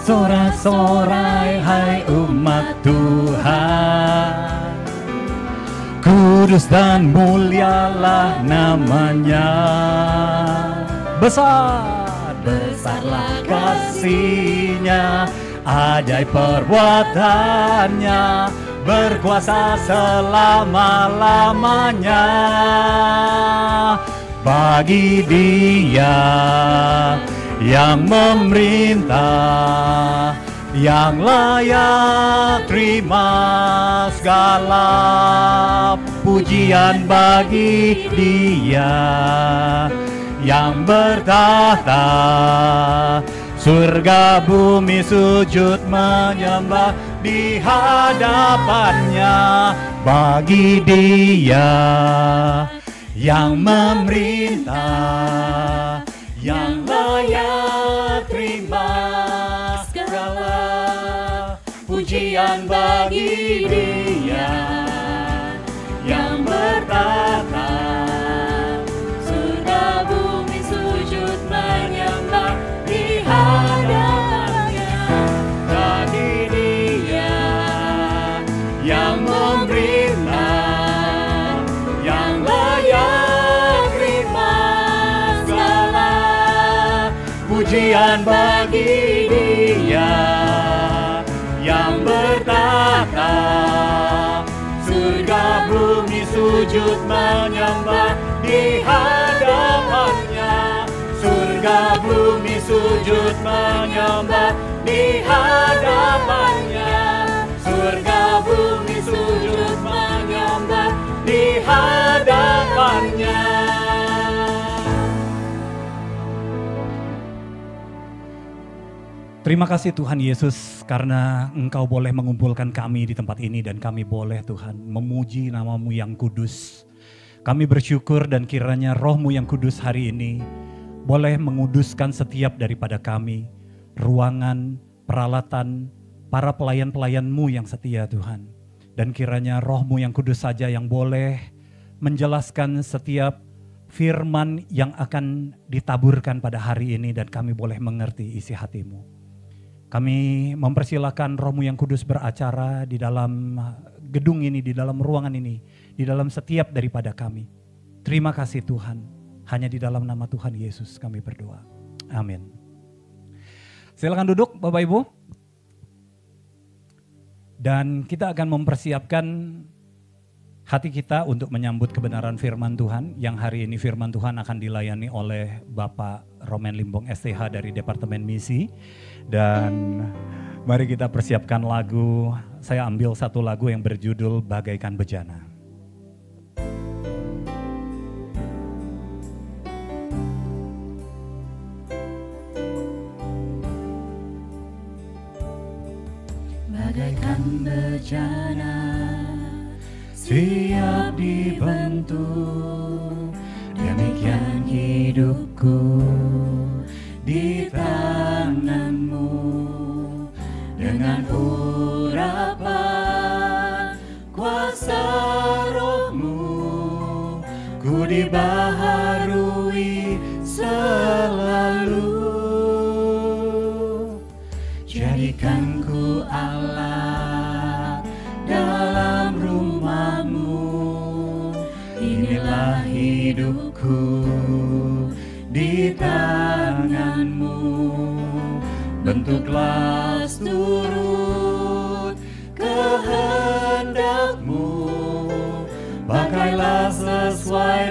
Sorak-sorai hai umat Tuhan, kudus dan mulialah namanya. Besarlah kasih-Nya, ajaib perbuatannya, berkuasa selama-lamanya. Bagi Dia yang memerintah, yang layak terima segala pujian. Bagi Dia yang bertahta, surga bumi sujud menyembah di hadapannya. Bagi Dia yang memerintah, yang layak terima segala pujian. Bagi Dia yang bertahta, surga bumi sujud menyembah di hadapannya. Bagi Dia yang memerintah, yang layak terima segala pujian. Bagi Dia yang bertahta, surga bumi sujud menyembah di hadapannya. Surga bumi sujud menyembah di hadapannya. Surga bumi sujud menyembah di hadapannya. Terima kasih Tuhan Yesus, karena Engkau boleh mengumpulkan kami di tempat ini dan kami boleh Tuhan memuji nama-Mu yang kudus. Kami bersyukur dan kiranya Roh-Mu yang kudus hari ini boleh menguduskan setiap daripada kami, ruangan, peralatan, para pelayan-pelayan-Mu yang setia Tuhan. Dan kiranya Roh-Mu yang kudus saja yang boleh menjelaskan setiap firman yang akan ditaburkan pada hari ini dan kami boleh mengerti isi hati-Mu. Kami mempersilakan Roh-Mu yang kudus beracara di dalam gedung ini, di dalam ruangan ini, di dalam setiap daripada kami. Terima kasih Tuhan, hanya di dalam nama Tuhan Yesus kami berdoa. Amin. Silakan duduk Bapak Ibu. Dan kita akan mempersiapkan hati kita untuk menyambut kebenaran firman Tuhan, yang hari ini firman Tuhan akan dilayani oleh Bapak Roman Limbong STH dari Departemen Misi. Dan mari kita persiapkan lagu. Saya ambil satu lagu yang berjudul Bagaikan Bejana. Bagaikan bejana siap dibentuk, demikian hidupku di tangan-Mu. Dengan urapan kuasa Roh-Mu, ku dibaharui selalu. Jadikan ku alat dalam rumah-Mu, inilah hidupku di tangan-Mu. Bentuklah turut kehendak-Mu, pakailah sesuai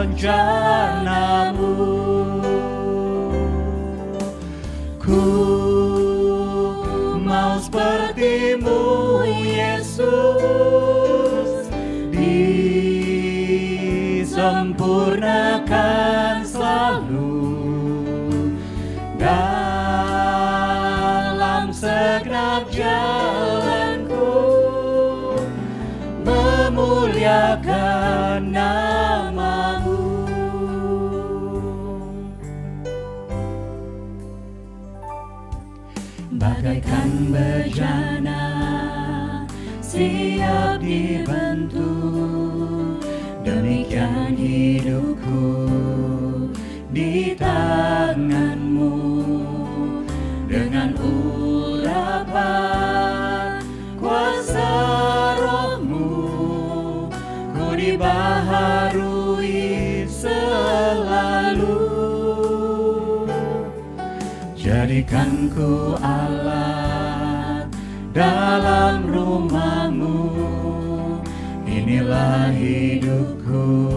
rencana-Mu. Ku mau seperti-Mu Yesus, disempurnakan selalu dalam segenap jalanku, memuliakan nama-Mu. Bagaikan bejana siap dibentuk, demikian hidupku di tangan-Mu. Dengan jadikanku alat dalam rumah-Mu. Inilah hidupku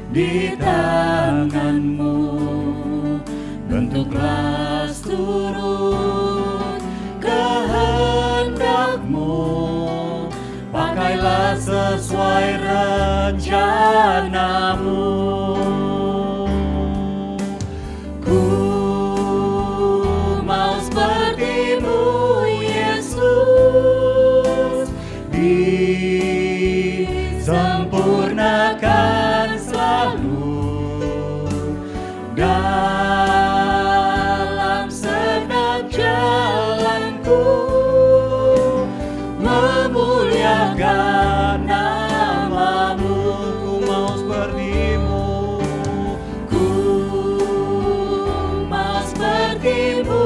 di tangan-Mu. Bentuklah seturut kehendak-Mu. Pakailah sesuai rencana-Mu. Ku mau seperti-Mu, Yesus, disempurnakan selalu dalam segenap jalanku, memuliakan nama-Mu. Ku mau seperti-Mu, ku mau seperti-Mu,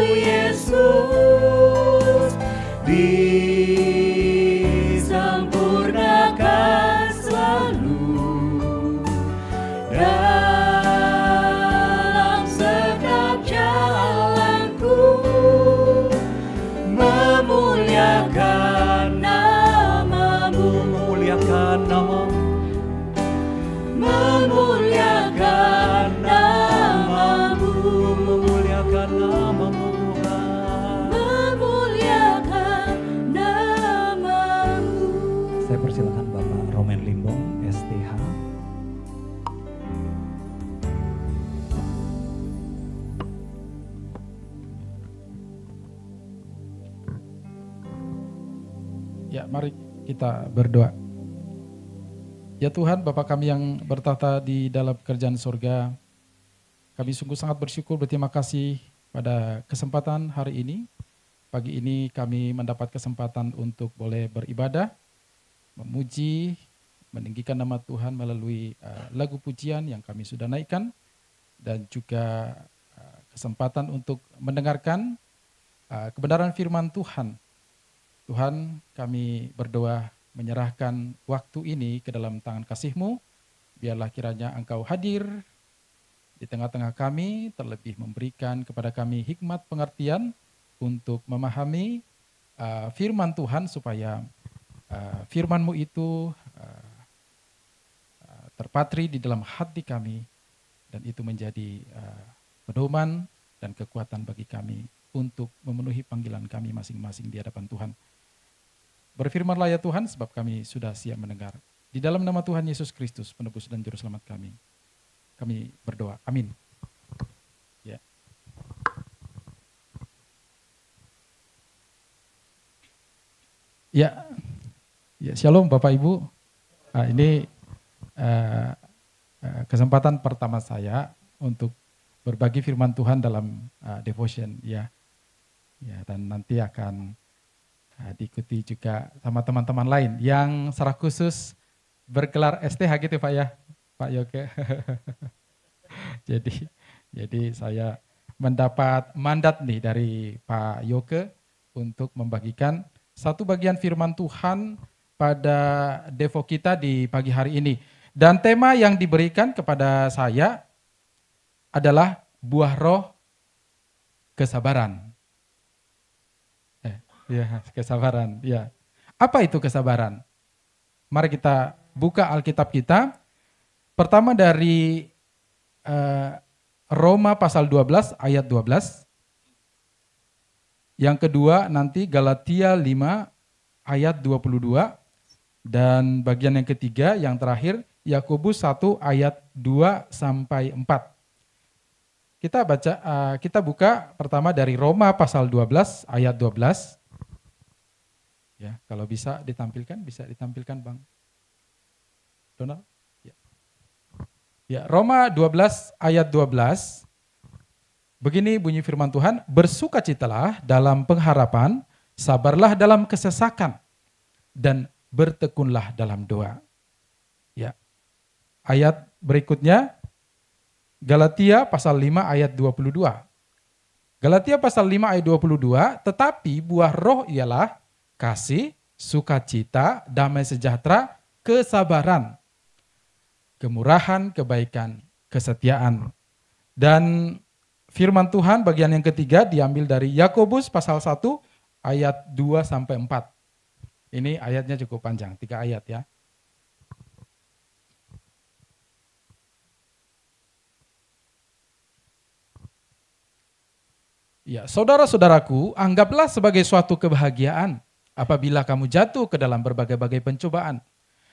Yesus, disempurnakan selalu dalam segenap jalanku, memuliakan nama-Mu. Memuliakan nama-Mu. Memuliakan nama-Mu. Memuliakan nama-Mu, Tuhan. Memuliakan nama-Mu. Saya persilakan Bapak Roman Limbong, STH. Ya, mari kita berdoa. Ya Tuhan, Bapa kami yang bertata di dalam kerajaan surga, kami sungguh sangat bersyukur, berterima kasih pada kesempatan hari ini. Pagi ini kami mendapat kesempatan untuk boleh beribadah, memuji, meninggikan nama Tuhan melalui lagu pujian yang kami sudah naikkan, dan juga kesempatan untuk mendengarkan kebenaran firman Tuhan. Tuhan, kami berdoa menyerahkan waktu ini ke dalam tangan kasih-Mu. Biarlah kiranya Engkau hadir di tengah-tengah kami, terlebih memberikan kepada kami hikmat pengertian untuk memahami firman Tuhan, supaya firman-Mu itu terpatri di dalam hati kami, dan itu menjadi pedoman dan kekuatan bagi kami untuk memenuhi panggilan kami masing-masing di hadapan Tuhan. Berfirmanlah ya Tuhan, sebab kami sudah siap mendengar. Di dalam nama Tuhan Yesus Kristus, penebus dan juru selamat kami berdoa. Amin. Ya. Ya, shalom Bapak Ibu. Ini kesempatan pertama saya untuk berbagi firman Tuhan dalam devotion, ya. Dan nanti akan diikuti juga sama teman-teman lain yang secara khusus bergelar STH gitu Pak ya, Pak Yoke. Jadi saya mendapat mandat nih dari Pak Yoke untuk membagikan satu bagian firman Tuhan pada devo kita di pagi hari ini. Dan tema yang diberikan kepada saya adalah buah roh kesabaran. Ya, kesabaran. Ya. Apa itu kesabaran? Mari kita buka Alkitab kita. Pertama dari Roma pasal 12 ayat 12. Yang kedua nanti Galatia 5 ayat 22. Dan bagian yang ketiga, yang terakhir Yakobus 1 ayat 2 sampai 4. Kita buka pertama dari Roma pasal 12 ayat 12. Ya, kalau bisa ditampilkan Bang Donald. Ya, Roma 12 ayat 12. Begini bunyi firman Tuhan, bersukacitalah dalam pengharapan, sabarlah dalam kesesakan, dan bertekunlah dalam doa. Ya. Ayat berikutnya Galatia pasal 5 ayat 22. Galatia pasal 5 ayat 22, tetapi buah roh ialah kasih, sukacita, damai sejahtera, kesabaran, kemurahan, kebaikan, kesetiaan. Dan firman Tuhan bagian yang ketiga diambil dari Yakobus pasal 1 ayat 2 sampai 4. Ini ayatnya cukup panjang, 3 ayat ya. Ya, saudara-saudaraku, anggaplah sebagai suatu kebahagiaan apabila kamu jatuh ke dalam berbagai-bagai pencobaan.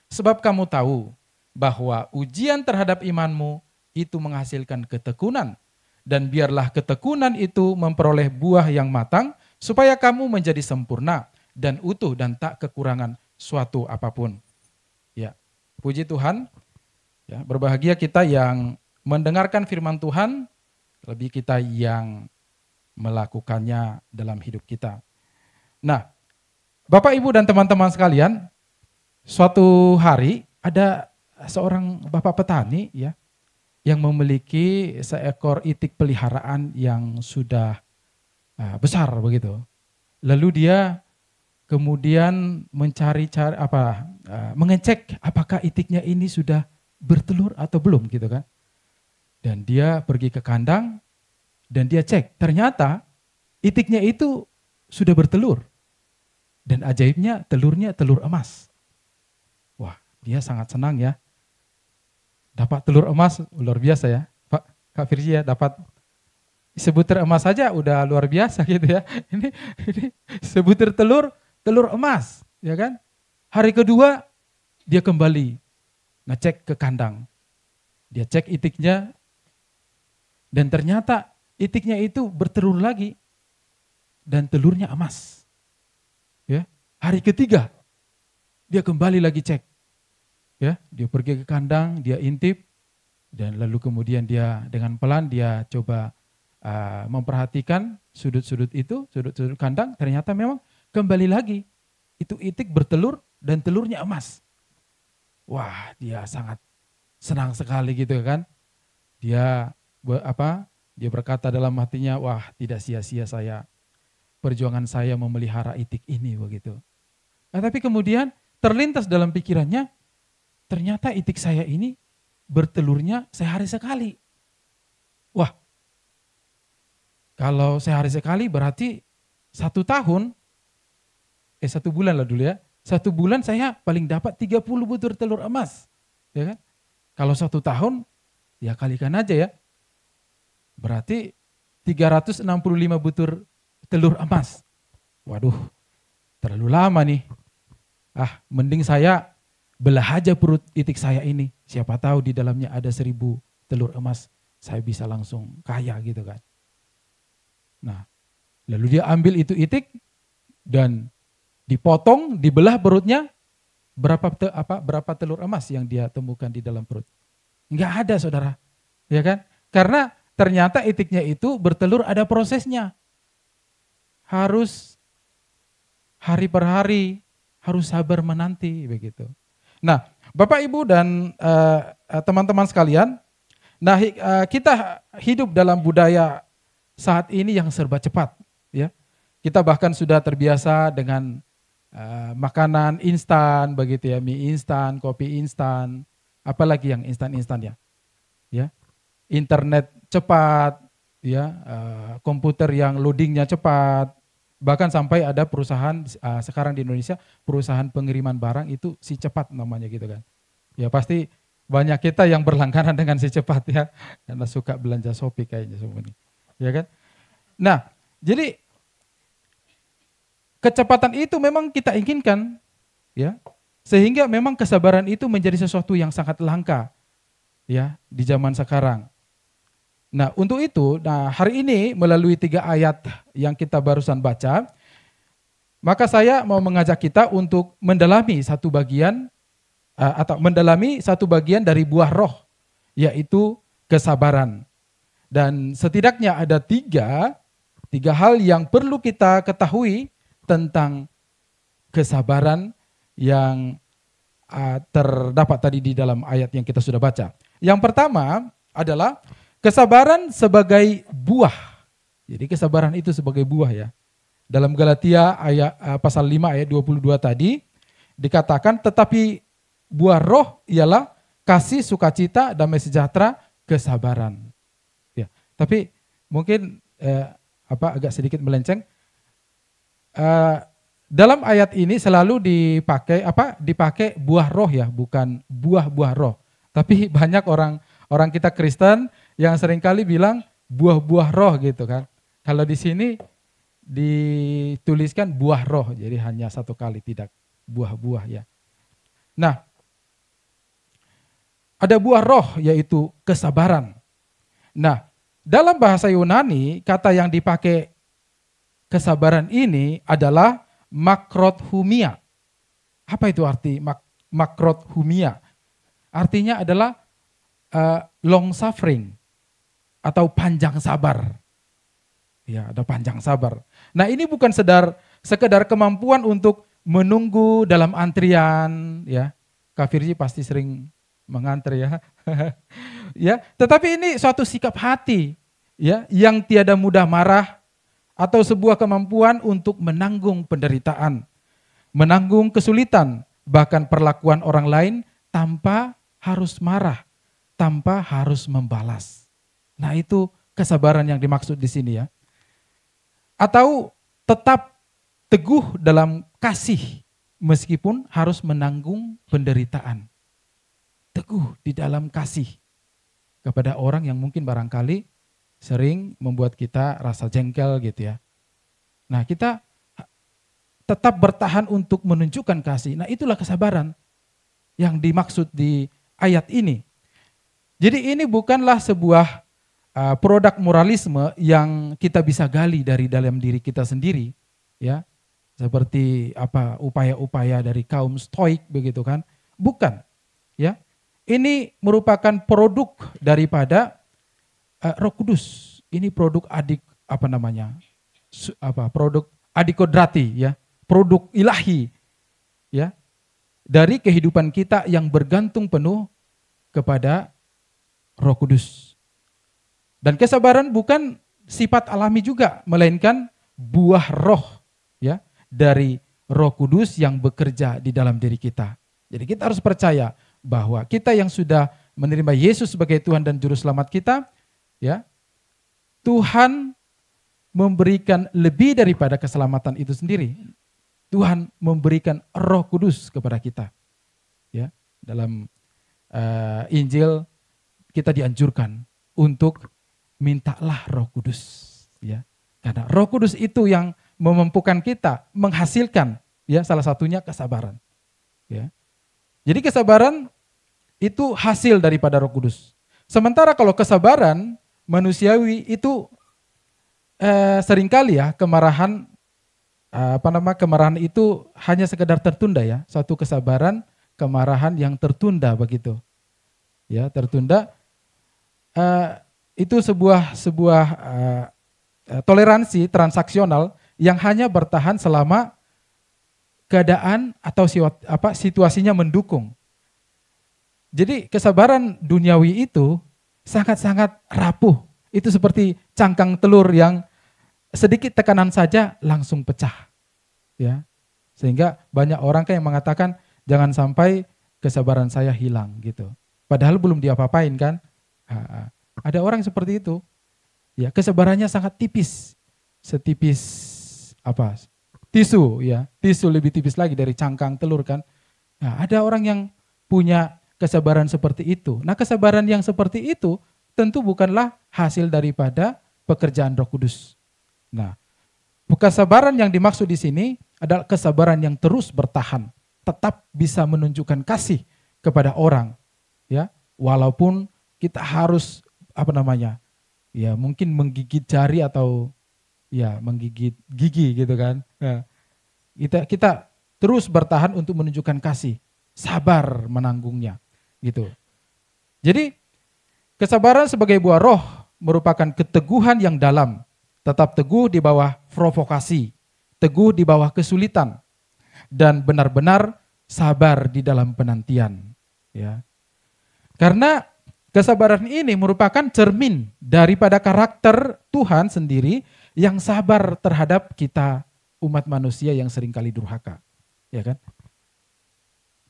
Sebab kamu tahu bahwa ujian terhadap imanmu itu menghasilkan ketekunan. Dan biarlah ketekunan itu memperoleh buah yang matang, supaya kamu menjadi sempurna dan utuh dan tak kekurangan suatu apapun. Ya, puji Tuhan. Ya, berbahagia kita yang mendengarkan firman Tuhan, lebih kita yang melakukannya dalam hidup kita. Nah, Bapak, Ibu, dan teman-teman sekalian, suatu hari ada seorang bapak petani ya yang memiliki seekor itik peliharaan yang sudah besar begitu. Lalu dia kemudian mengecek apakah itiknya ini sudah bertelur atau belum gitu kan. Dan dia pergi ke kandang dan dia cek, ternyata itiknya itu sudah bertelur. Dan ajaibnya telurnya telur emas. Wah, dia sangat senang ya. Dapat telur emas, luar biasa ya. Pak, Kak Firzi ya, dapat sebutir emas saja udah luar biasa gitu ya. Ini sebutir telur emas, ya kan? Hari kedua dia kembali ngecek ke kandang. Dia cek itiknya dan ternyata itiknya itu bertelur lagi dan telurnya emas. Ya, hari ketiga dia kembali lagi cek. Ya, dia pergi ke kandang, dia intip dan lalu kemudian dia dengan pelan dia coba memperhatikan sudut-sudut itu, sudut-sudut kandang, ternyata memang kembali lagi itu itik bertelur dan telurnya emas. Wah, dia sangat senang sekali gitu kan. Dia Dia berkata dalam hatinya, wah tidak sia-sia perjuangan saya memelihara itik ini begitu. Nah, tapi kemudian terlintas dalam pikirannya, ternyata itik saya ini bertelurnya sehari sekali. Wah, kalau sehari sekali berarti 1 tahun, 1 bulan lah dulu ya. 1 bulan saya paling dapat 30 butir telur emas. Ya kan? Kalau 1 tahun, ya kalikan aja ya. Berarti 365 butir telur emas. Waduh, terlalu lama nih. Mending saya belah aja perut itik saya ini. Siapa tahu di dalamnya ada 1000 telur emas. Saya bisa langsung kaya gitu kan. Nah, lalu dia ambil itu itik dan dipotong, dibelah perutnya. Berapa telur emas yang dia temukan di dalam perut? Enggak ada, saudara. Ya kan? Karena ternyata itiknya itu bertelur ada prosesnya. Harus hari per hari, harus sabar menanti begitu. Nah, Bapak Ibu dan teman-teman sekalian, kita hidup dalam budaya saat ini yang serba cepat, ya. Kita bahkan sudah terbiasa dengan makanan instan begitu ya, mie instan, kopi instan, apalagi yang instan-instan ya. Ya. Internet cepat, ya, komputer yang loadingnya cepat, bahkan sampai ada perusahaan sekarang di Indonesia, perusahaan pengiriman barang itu si cepat namanya gitu kan. Ya pasti banyak kita yang berlangganan dengan si cepat ya, karena suka belanja Shopee kayaknya semua ini, ya kan. Nah, jadi kecepatan itu memang kita inginkan, ya, sehingga memang kesabaran itu menjadi sesuatu yang sangat langka, ya, di zaman sekarang. Nah, untuk itu, hari ini melalui 3 ayat yang kita barusan baca, maka saya mau mengajak kita untuk mendalami satu bagian dari buah roh, yaitu kesabaran. Dan setidaknya ada 3 hal yang perlu kita ketahui tentang kesabaran yang terdapat tadi di dalam ayat yang kita sudah baca. Yang pertama adalah kesabaran sebagai buah. Jadi kesabaran itu sebagai buah ya. Dalam Galatia pasal 5 ayat 22 tadi dikatakan, tetapi buah roh ialah kasih, sukacita, damai sejahtera, kesabaran. Ya, tapi mungkin agak sedikit melenceng. Dalam ayat ini selalu dipakai buah roh ya, bukan buah-buah roh. Tapi banyak orang kita Kristen yang seringkali bilang buah-buah roh gitu kan. Kalau di sini dituliskan buah roh, jadi hanya satu kali, tidak buah-buah ya. Nah, ada buah roh yaitu kesabaran. Nah, dalam bahasa Yunani kata yang dipakai kesabaran ini adalah makrothumia. Apa itu arti makrothumia? Artinya adalah long suffering atau panjang sabar. Ya, ada panjang sabar. Nah, ini bukan sekedar kemampuan untuk menunggu dalam antrian, ya. Kak Firji pasti sering mengantri ya. Ya, tetapi ini suatu sikap hati, ya, yang tiada mudah marah atau sebuah kemampuan untuk menanggung penderitaan, menanggung kesulitan, bahkan perlakuan orang lain tanpa harus marah, tanpa harus membalas. Nah, itu kesabaran yang dimaksud di sini ya. Atau tetap teguh dalam kasih meskipun harus menanggung penderitaan. Teguh di dalam kasih kepada orang yang mungkin barangkali sering membuat kita rasa jengkel gitu ya. Nah, kita tetap bertahan untuk menunjukkan kasih. Nah, itulah kesabaran yang dimaksud di ayat ini. Jadi ini bukanlah sebuah produk moralisme yang kita bisa gali dari dalam diri kita sendiri, ya, seperti upaya-upaya dari kaum Stoik begitu kan? Bukan, ya. Ini merupakan produk daripada Roh Kudus. Ini produk produk adikodrati, ya, produk ilahi, ya, dari kehidupan kita yang bergantung penuh kepada Roh Kudus. Dan kesabaran bukan sifat alami juga, melainkan buah roh, ya, dari Roh Kudus yang bekerja di dalam diri kita. Jadi kita harus percaya bahwa kita yang sudah menerima Yesus sebagai Tuhan dan Juru Selamat kita, ya, Tuhan memberikan lebih daripada keselamatan itu sendiri. Tuhan memberikan Roh Kudus kepada kita. Ya, dalam Injil kita dianjurkan untuk mintalah Roh Kudus, ya. Karena Roh Kudus itu yang memampukan kita menghasilkan, ya, salah satunya kesabaran, ya. Jadi kesabaran itu hasil daripada Roh Kudus. Sementara kalau kesabaran manusiawi itu seringkali ya kemarahan itu hanya sekedar tertunda ya, suatu kesabaran, kemarahan yang tertunda begitu. Ya, tertunda itu sebuah toleransi transaksional yang hanya bertahan selama keadaan atau situasinya mendukung. Jadi kesabaran duniawi itu sangat-sangat rapuh. Itu seperti cangkang telur yang sedikit tekanan saja langsung pecah. Ya. Sehingga banyak orang yang mengatakan jangan sampai kesabaran saya hilang gitu. Padahal belum diapa-apain kan. Ada orang seperti itu. Ya, kesabarannya sangat tipis. Setipis tisu ya. Tisu lebih tipis lagi dari cangkang telur kan. Nah, ada orang yang punya kesabaran seperti itu. Nah, kesabaran yang seperti itu tentu bukanlah hasil daripada pekerjaan Roh Kudus. Nah, kesabaran yang dimaksud di sini adalah kesabaran yang terus bertahan, tetap bisa menunjukkan kasih kepada orang, ya, walaupun kita harus ya mungkin menggigit jari atau ya menggigit gigi gitu kan. Nah, kita terus bertahan untuk menunjukkan kasih, sabar menanggungnya, gitu. Jadi kesabaran sebagai buah roh merupakan keteguhan yang dalam, tetap teguh di bawah provokasi, teguh di bawah kesulitan, dan benar-benar sabar di dalam penantian. Ya. Karena kesabaran ini merupakan cermin daripada karakter Tuhan sendiri yang sabar terhadap kita umat manusia yang seringkali durhaka. Ya kan?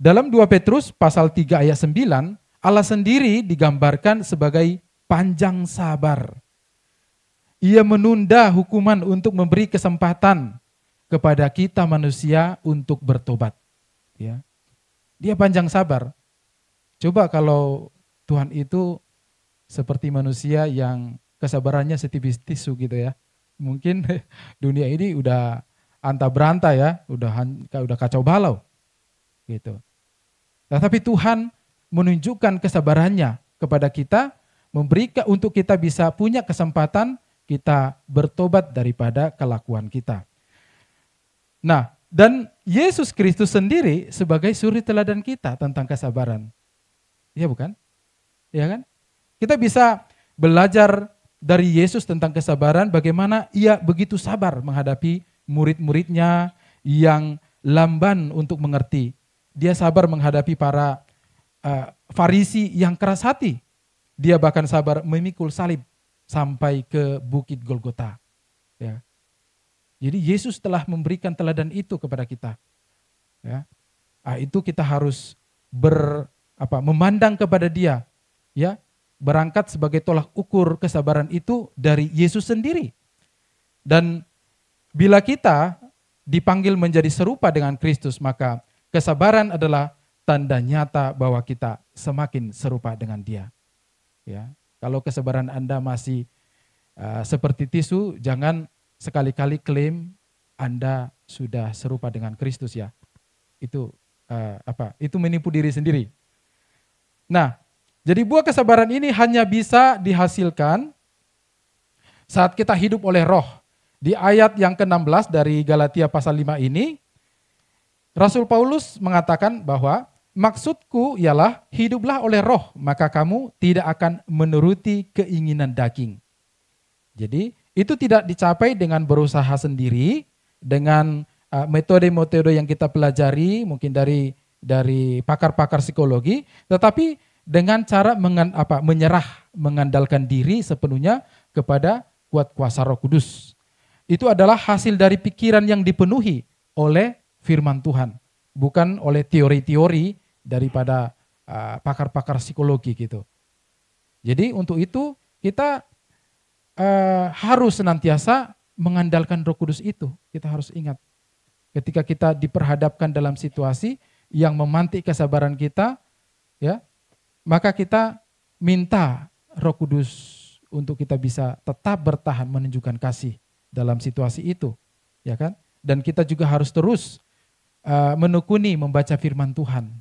Dalam 2 Petrus pasal 3 ayat 9, Allah sendiri digambarkan sebagai panjang sabar. Ia menunda hukuman untuk memberi kesempatan kepada kita manusia untuk bertobat. Ya. Dia panjang sabar. Coba kalau Tuhan itu seperti manusia yang kesabarannya setipis tisu gitu ya. Mungkin dunia ini udah anta beranta ya, udah kacau balau gitu. Tetapi Tuhan menunjukkan kesabarannya kepada kita, memberikan untuk kita bisa punya kesempatan kita bertobat daripada kelakuan kita. Nah, dan Yesus Kristus sendiri sebagai suri teladan kita tentang kesabaran. Iya bukan? Iya kan? Kita bisa belajar dari Yesus tentang kesabaran, bagaimana ia begitu sabar menghadapi murid-muridnya yang lamban untuk mengerti. Dia sabar menghadapi para Farisi yang keras hati. Dia bahkan sabar memikul salib sampai ke Bukit Golgota. Ya. Jadi Yesus telah memberikan teladan itu kepada kita. Ya. Itu kita harus memandang kepada Dia. Ya. Berangkat sebagai tolak ukur kesabaran itu dari Yesus sendiri. Dan bila kita dipanggil menjadi serupa dengan Kristus, maka kesabaran adalah tanda nyata bahwa kita semakin serupa dengan Dia. Ya. Kalau kesabaran Anda masih seperti tisu, jangan sekali-kali klaim Anda sudah serupa dengan Kristus ya. Itu Itu menipu diri sendiri. Nah, jadi buah kesabaran ini hanya bisa dihasilkan saat kita hidup oleh Roh. Di ayat yang ke-16 dari Galatia pasal 5 ini, Rasul Paulus mengatakan bahwa maksudku ialah hiduplah oleh Roh, maka kamu tidak akan menuruti keinginan daging. Jadi itu tidak dicapai dengan berusaha sendiri, dengan metode-metode yang kita pelajari mungkin dari pakar-pakar psikologi, tetapi dengan cara menyerah, mengandalkan diri sepenuhnya kepada kuat kuasa Roh Kudus. Itu adalah hasil dari pikiran yang dipenuhi oleh firman Tuhan, bukan oleh teori-teori daripada pakar-pakar psikologi gitu. Jadi untuk itu kita harus senantiasa mengandalkan Roh Kudus itu. Kita harus ingat ketika kita diperhadapkan dalam situasi yang memantik kesabaran kita, ya, maka kita minta Roh Kudus untuk kita bisa tetap bertahan menunjukkan kasih dalam situasi itu, ya kan? Dan kita juga harus terus menekuni membaca firman Tuhan,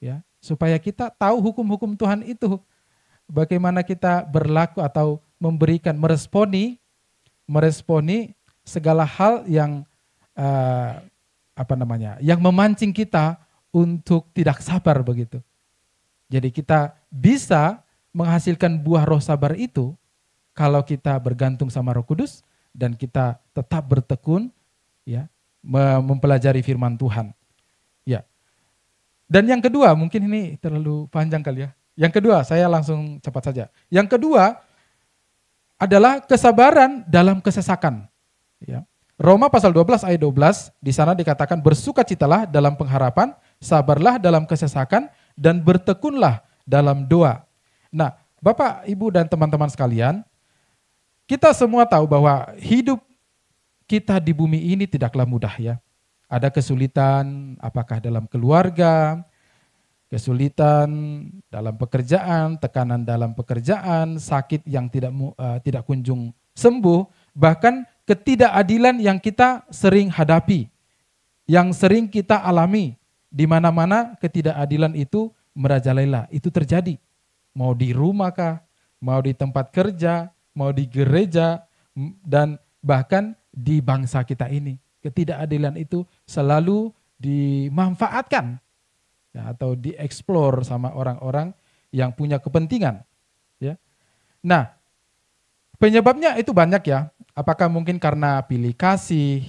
ya, supaya kita tahu hukum-hukum Tuhan itu, bagaimana kita berlaku atau meresponi segala hal yang yang memancing kita untuk tidak sabar begitu. Jadi kita bisa menghasilkan buah roh sabar itu kalau kita bergantung sama Roh Kudus dan kita tetap bertekun, ya, mempelajari firman Tuhan. Ya. Dan yang kedua, mungkin ini terlalu panjang kali ya. Yang kedua, saya langsung cepat saja. Yang kedua adalah kesabaran dalam kesesakan. Ya. Roma pasal 12 ayat 12, di sana dikatakan bersukacitalah dalam pengharapan, sabarlah dalam kesesakan, dan bertekunlah dalam doa. Nah, Bapak, Ibu, dan teman-teman sekalian, kita semua tahu bahwa hidup kita di bumi ini tidaklah mudah ya. Ada kesulitan, apakah dalam keluarga, kesulitan dalam pekerjaan, tekanan dalam pekerjaan, sakit yang tidak kunjung sembuh, bahkan ketidakadilan yang kita sering hadapi, yang sering kita alami. Di mana-mana ketidakadilan itu merajalela, itu terjadi. Mau di rumah kah, mau di tempat kerja, mau di gereja, dan bahkan di bangsa kita ini. Ketidakadilan itu selalu dimanfaatkan, ya, atau dieksplor sama orang-orang yang punya kepentingan. Ya. Nah, penyebabnya itu banyak ya. Apakah mungkin karena pilih kasih,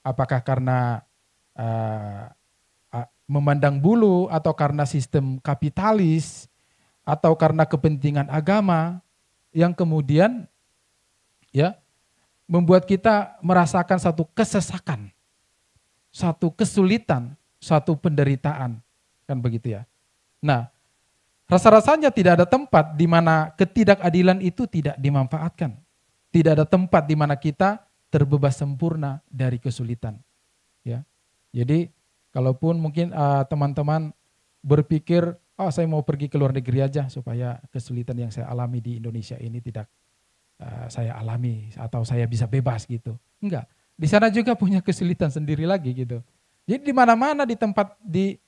apakah karena memandang bulu, atau karena sistem kapitalis, atau karena kepentingan agama yang kemudian ya membuat kita merasakan satu kesesakan, satu kesulitan, satu penderitaan, kan begitu ya. Nah, rasa-rasanya tidak ada tempat di mana ketidakadilan itu tidak dimanfaatkan. Tidak ada tempat di mana kita terbebas sempurna dari kesulitan. Ya, jadi kalaupun mungkin teman-teman berpikir, oh saya mau pergi ke luar negeri aja supaya kesulitan yang saya alami di Indonesia ini tidak saya alami atau saya bisa bebas gitu. Enggak, di sana juga punya kesulitan sendiri lagi gitu. Jadi di mana-mana di tempat di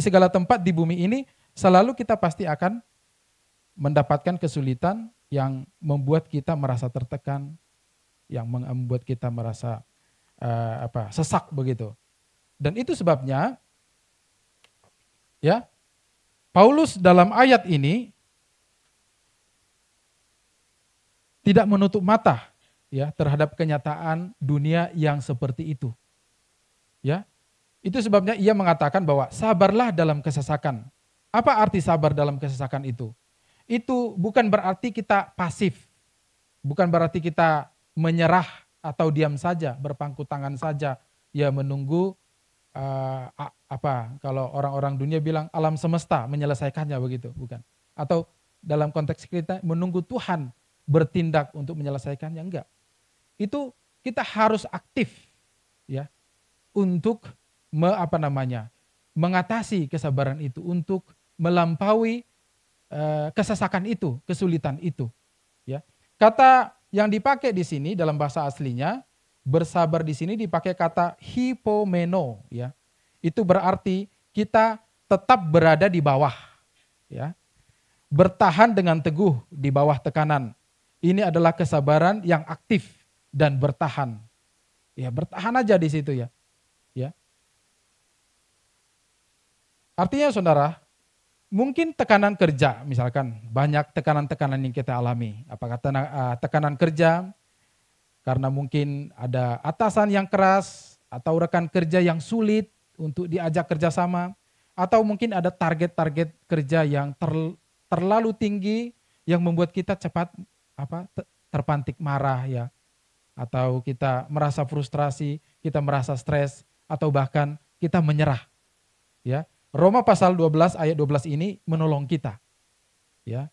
segala tempat di bumi ini selalu kita pasti akan mendapatkan kesulitan yang membuat kita merasa tertekan, yang membuat kita merasa sesak begitu. Dan itu sebabnya ya Paulus dalam ayat ini tidak menutup mata ya terhadap kenyataan dunia yang seperti itu. Ya. Itu sebabnya ia mengatakan bahwa sabarlah dalam kesesakan. Apa arti sabar dalam kesesakan itu? Itu bukan berarti kita pasif. Bukan berarti kita menyerah atau diam saja, berpangku tangan saja, ya menunggu kalau orang-orang dunia bilang alam semesta menyelesaikannya begitu, bukan. Atau dalam konteks kita menunggu Tuhan bertindak untuk menyelesaikannya, enggak. Itu kita harus aktif ya untuk mengatasi kesabaran itu, untuk melampaui kesesakan itu, kesulitan itu. Ya. Kata yang dipakai di sini dalam bahasa aslinya, bersabar di sini dipakai kata hipomeno, ya. Itu berarti kita tetap berada di bawah, ya. Bertahan dengan teguh di bawah tekanan. Ini adalah kesabaran yang aktif dan bertahan. Ya, bertahan aja di situ ya. Ya. Artinya saudara, mungkin tekanan kerja, misalkan banyak tekanan-tekanan yang kita alami. Apakah tekanan kerja karena mungkin ada atasan yang keras atau rekan kerja yang sulit untuk diajak kerjasama, atau mungkin ada target-target kerja yang terlalu tinggi yang membuat kita cepat terpantik marah ya, atau kita merasa frustrasi, kita merasa stres, atau bahkan kita menyerah. Ya. Roma pasal 12 ayat 12 ini menolong kita. Ya.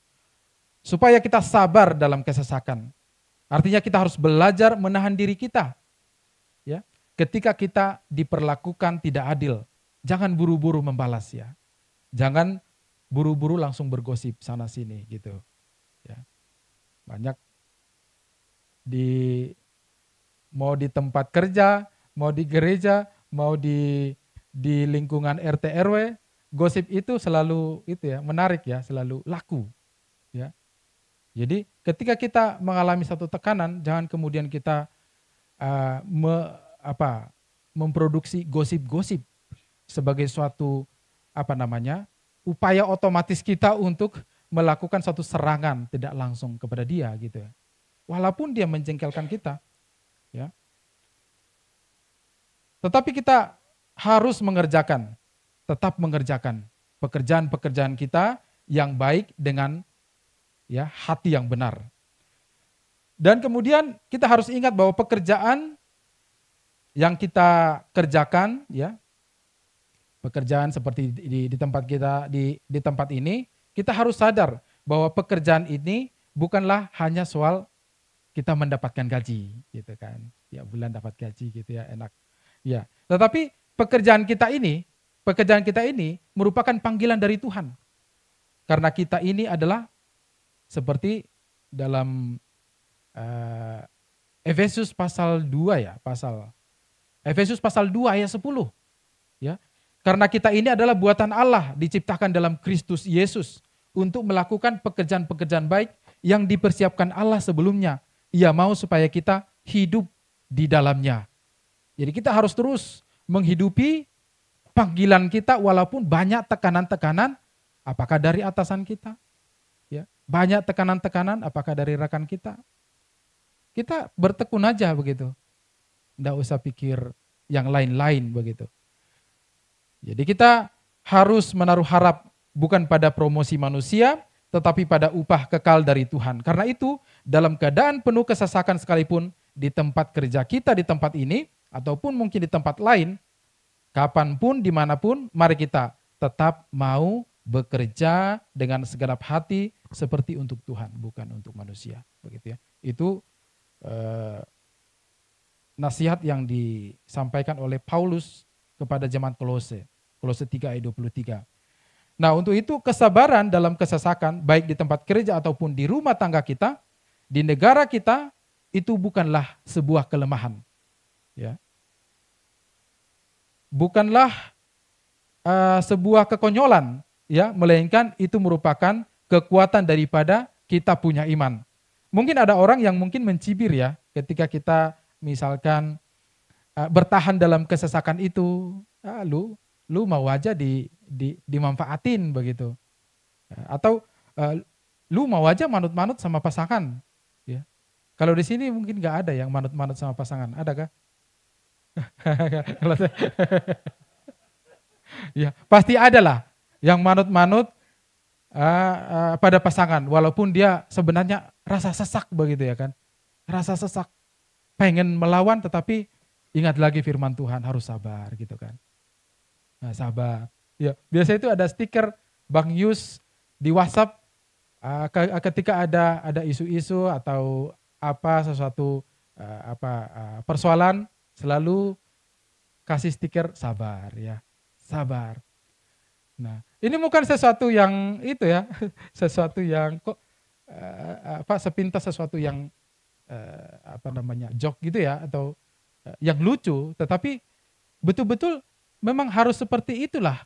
Supaya kita sabar dalam kesesakan. Artinya kita harus belajar menahan diri kita. Ya. Ketika kita diperlakukan tidak adil, jangan buru-buru membalas ya. Jangan buru-buru langsung bergosip sana sini gitu. Ya. Banyak mau di tempat kerja, mau di gereja, mau di lingkungan RT RW, gosip itu selalu menarik ya, selalu laku ya. Jadi ketika kita mengalami satu tekanan, jangan kemudian kita memproduksi gosip-gosip sebagai suatu upaya otomatis kita untuk melakukan satu serangan tidak langsung kepada dia gitu ya. Walaupun dia menjengkelkan kita ya. Tetapi kita harus tetap mengerjakan pekerjaan-pekerjaan kita yang baik dengan ya hati yang benar. Dan kemudian kita harus ingat bahwa pekerjaan yang kita kerjakan ya, pekerjaan seperti di tempat kita di tempat ini, kita harus sadar bahwa pekerjaan ini bukanlah hanya soal kita mendapatkan gaji gitu kan. Ya bulan dapat gaji gitu ya, enak. Ya, tetapi pekerjaan kita ini merupakan panggilan dari Tuhan. Karena kita ini adalah seperti dalam Efesus pasal 2 ya, Efesus pasal 2 ayat 10. Ya. Karena kita ini adalah buatan Allah, diciptakan dalam Kristus Yesus untuk melakukan pekerjaan-pekerjaan baik yang dipersiapkan Allah sebelumnya. Ia mau supaya kita hidup di dalamnya. Jadi kita harus terus menghidupi panggilan kita walaupun banyak tekanan-tekanan, apakah dari atasan kita? Ya, banyak tekanan-tekanan, apakah dari rekan kita? Kita bertekun aja begitu. Nggak usah pikir yang lain-lain begitu. Jadi kita harus menaruh harap bukan pada promosi manusia, tetapi pada upah kekal dari Tuhan. Karena itu, dalam keadaan penuh kesesakan sekalipun, di tempat kerja kita di tempat ini, ataupun mungkin di tempat lain, kapanpun, dimanapun, mari kita tetap mau bekerja dengan segenap hati seperti untuk Tuhan, bukan untuk manusia. Begitu ya. Itu nasihat yang disampaikan oleh Paulus kepada jemaat Kolose. Kolose 3 ayat 23. Nah, untuk itu kesabaran dalam kesesakan, baik di tempat kerja ataupun di rumah tangga kita, di negara kita, itu bukanlah sebuah kelemahan. Ya. Bukanlah sebuah kekonyolan, ya, melainkan itu merupakan kekuatan daripada kita punya iman. Mungkin ada orang yang mungkin mencibir ya, ketika kita misalkan bertahan dalam kesesakan itu, lu mau aja dimanfaatin begitu, atau lu mau aja manut-manut sama pasangan. Ya. Kalau di sini mungkin nggak ada yang manut-manut sama pasangan, ada kah? Ya, pasti ada lah yang manut-manut pada pasangan, walaupun dia sebenarnya rasa sesak begitu ya kan, rasa sesak, pengen melawan tetapi ingat lagi firman Tuhan harus sabar gitu kan. Nah, sabar. Ya, biasanya itu ada stiker Bang Yus di WhatsApp ketika ada isu-isu atau apa sesuatu persoalan, selalu kasih stiker sabar ya. Sabar. Nah, ini bukan sesuatu yang itu ya, sesuatu yang kok sepintas sesuatu yang joke gitu ya, atau yang lucu, tetapi betul-betul memang harus seperti itulah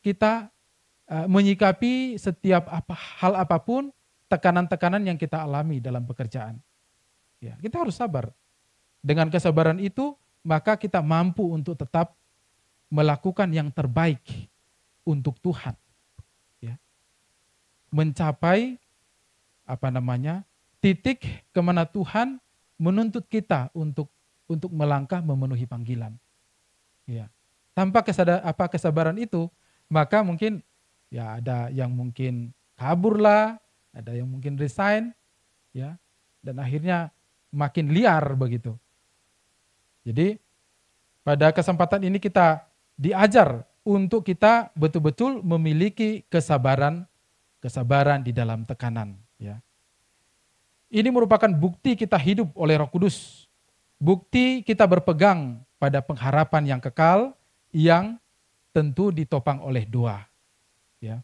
kita menyikapi setiap hal apapun, tekanan-tekanan yang kita alami dalam pekerjaan. Ya, kita harus sabar. Dengan kesabaran itu, maka kita mampu untuk tetap melakukan yang terbaik untuk Tuhan. Ya. Mencapai titik kemana Tuhan menuntut kita untuk melangkah memenuhi panggilan. Ya. Tanpa kesabaran itu, maka mungkin ya ada yang mungkin kabur lah, ada yang mungkin resign, ya, dan akhirnya makin liar begitu. Jadi pada kesempatan ini kita diajar untuk kita betul-betul memiliki kesabaran di dalam tekanan. Ya. Ini merupakan bukti kita hidup oleh Roh Kudus. Bukti kita berpegang pada pengharapan yang kekal yang tentu ditopang oleh doa. Ya.